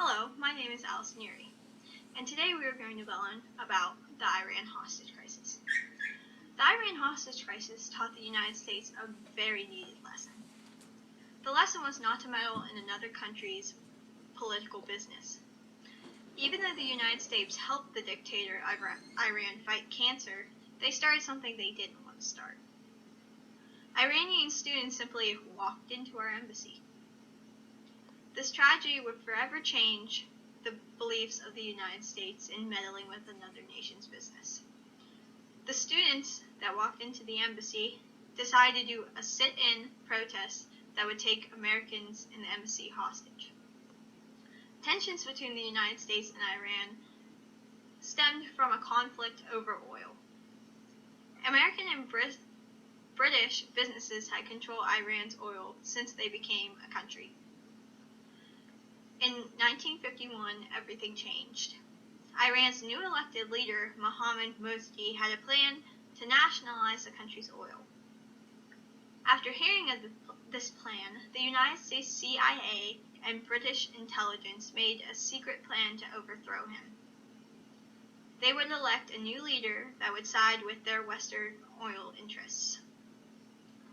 Hello, my name is Urie, and today we are going to learn about the Iran hostage crisis. The Iran hostage crisis taught the United States a very needed lesson. The lesson was not to meddle in another country's political business. Even though the United States helped the dictator Iran fight cancer, they started something they didn't want to start. Iranian students simply walked into our embassy. This tragedy would forever change the beliefs of the United States in meddling with another nation's business. The students that walked into the embassy decided to do a sit-in protest that would take Americans in the embassy hostage. Tensions between the United States and Iran stemmed from a conflict over oil. American and British businesses had controlled Iran's oil since they became a country. In 1951, everything changed. Iran's new elected leader, Mohammad Mossadegh, had a plan to nationalize the country's oil. After hearing of this plan, the United States CIA and British intelligence made a secret plan to overthrow him. They would elect a new leader that would side with their Western oil interests.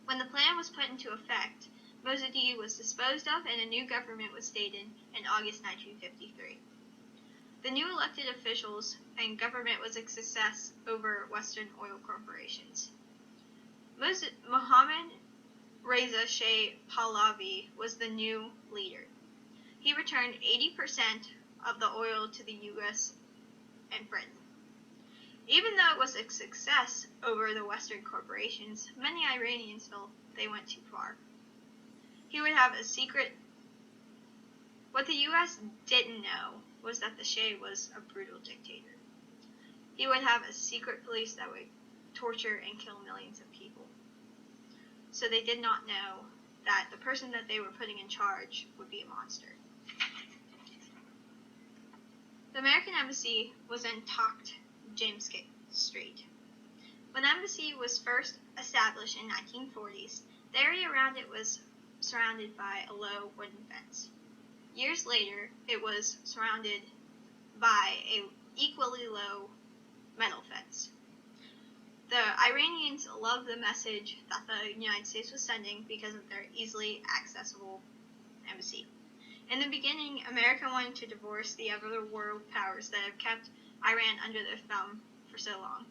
When the plan was put into effect, Mossadegh was disposed of and a new government was stated in August 1953. The new elected officials and government was a success over Western oil corporations. Mohammad Reza Shah Pahlavi was the new leader. He returned 80% of the oil to the U.S. and Britain. Even though it was a success over the Western corporations, many Iranians felt they went too far. He would have a secret. What the U.S. didn't know was that the Shah was a brutal dictator. He would have a secret police that would torture and kill millions of people. So they did not know that the person that they were putting in charge would be a monster. The American embassy was in Taqt James Street. When the embassy was first established in the 1940s, the area around it was surrounded by a low wooden fence. Years later, it was surrounded by an equally low metal fence. The Iranians loved the message that the United States was sending because of their easily accessible embassy. In the beginning, America wanted to divorce the other world powers that have kept Iran under their thumb for so long.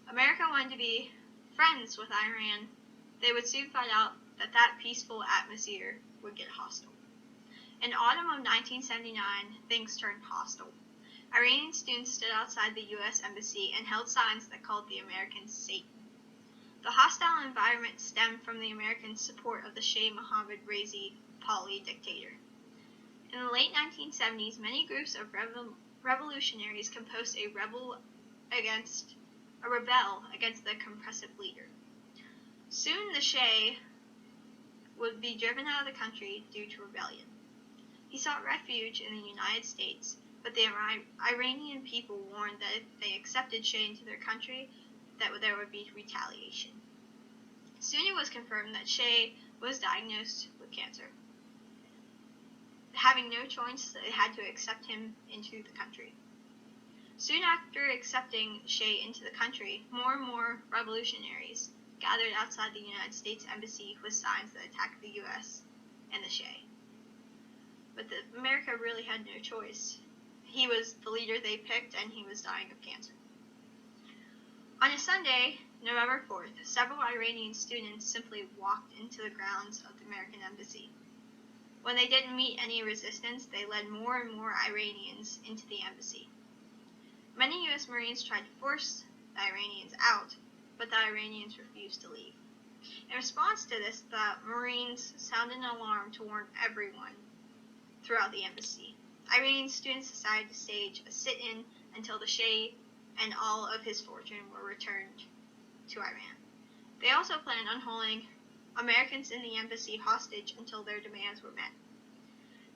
America wanted to be friends with Iran. They would soon find out that peaceful atmosphere would get hostile. In autumn of 1979, things turned hostile. Iranian students stood outside the U.S. Embassy and held signs that called the Americans Satan. The hostile environment stemmed from the American support of the Shah Mohammad Reza Pahlavi dictator. In the late 1970s, many groups of revolutionaries composed a rebel against the compressive leader. Soon the Shah would be driven out of the country due to rebellion. He sought refuge in the United States, but the Iranian people warned that if they accepted Shah into their country, that there would be retaliation. Soon it was confirmed that Shah was diagnosed with cancer. Having no choice, they had to accept him into the country. Soon after accepting Shah into the country, more and more revolutionaries gathered outside the United States Embassy with signs that attacked the U.S. and the Shah. But America really had no choice. He was the leader they picked, and he was dying of cancer. On a Sunday, November 4th, several Iranian students simply walked into the grounds of the American Embassy. When they didn't meet any resistance, they led more and more Iranians into the embassy. Many U.S. Marines tried to force the Iranians out, but the Iranians refused to leave. In response to this, the Marines sounded an alarm to warn everyone throughout the embassy. Iranian students decided to stage a sit-in until the Shah and all of his fortune were returned to Iran. They also planned on holding Americans in the embassy hostage until their demands were met.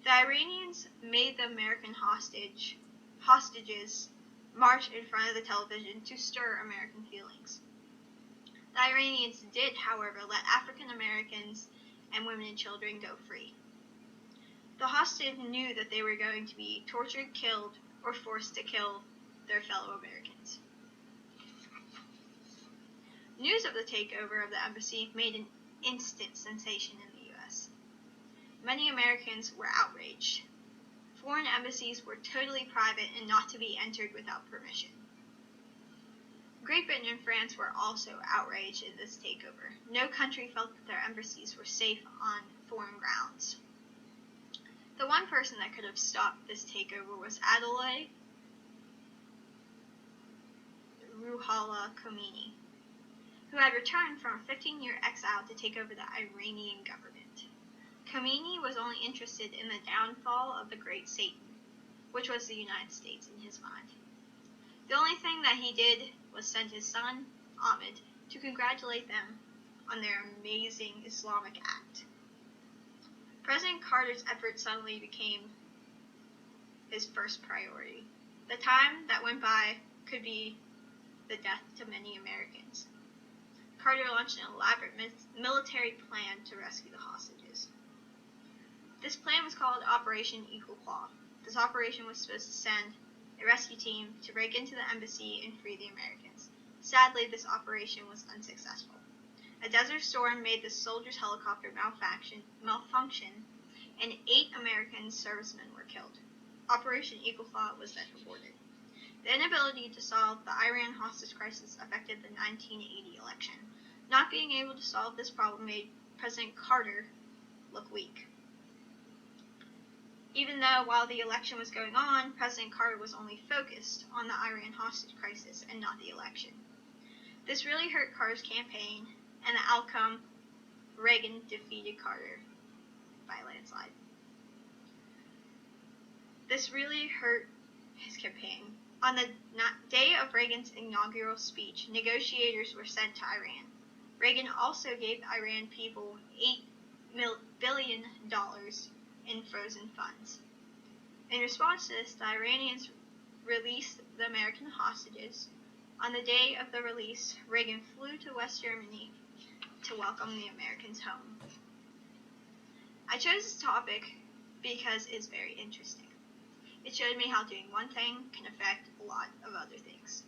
The Iranians made the American hostages march in front of the television to stir American feelings. The Iranians did, however, let African Americans and women and children go free. The hostages knew that they were going to be tortured, killed, or forced to kill their fellow Americans. News of the takeover of the embassy made an instant sensation in the U.S. Many Americans were outraged. Foreign embassies were totally private and not to be entered without permission. Great Britain and France were also outraged at this takeover. No country felt that their embassies were safe on foreign grounds. The one person that could have stopped this takeover was Ayatollah Ruhollah Khomeini, who had returned from a 15-year exile to take over the Iranian government. Khomeini was only interested in the downfall of the great Satan, which was the United States in his mind. The only thing that he did was send his son, Ahmed, to congratulate them on their amazing Islamic act. President Carter's efforts suddenly became his first priority. The time that went by could be the death to many Americans. Carter launched an elaborate military plan to rescue the hostages. This plan was called Operation Eagle Claw. This operation was supposed to send a rescue team to break into the embassy and free the Americans. Sadly, this operation was unsuccessful. A desert storm made the soldiers' helicopter malfunction, and 8 American servicemen were killed. Operation Eagle Claw was then aborted. The inability to solve the Iran hostage crisis affected the 1980 election. Not being able to solve this problem made President Carter look weak. Even though while the election was going on, President Carter was only focused on the Iran hostage crisis and not the election. This really hurt Carter's campaign, and the outcome, Reagan defeated Carter by a landslide. This really hurt his campaign. On the day of Reagan's inaugural speech, negotiators were sent to Iran. Reagan also gave the Iran people $8 billion in frozen funds. In response to this, the Iranians released the American hostages. On the day of the release, Reagan flew to West Germany to welcome the Americans home. I chose this topic because it's very interesting. It showed me how doing one thing can affect a lot of other things.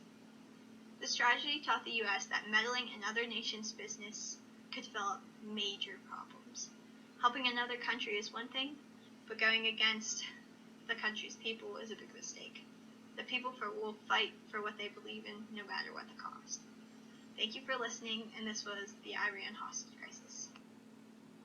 This tragedy taught the U.S. that meddling in other nations' business could develop major problems. Helping another country is one thing, but going against the country's people is a big mistake. The people will fight for what they believe in, no matter what the cost. Thank you for listening, and this was the Iran hostage.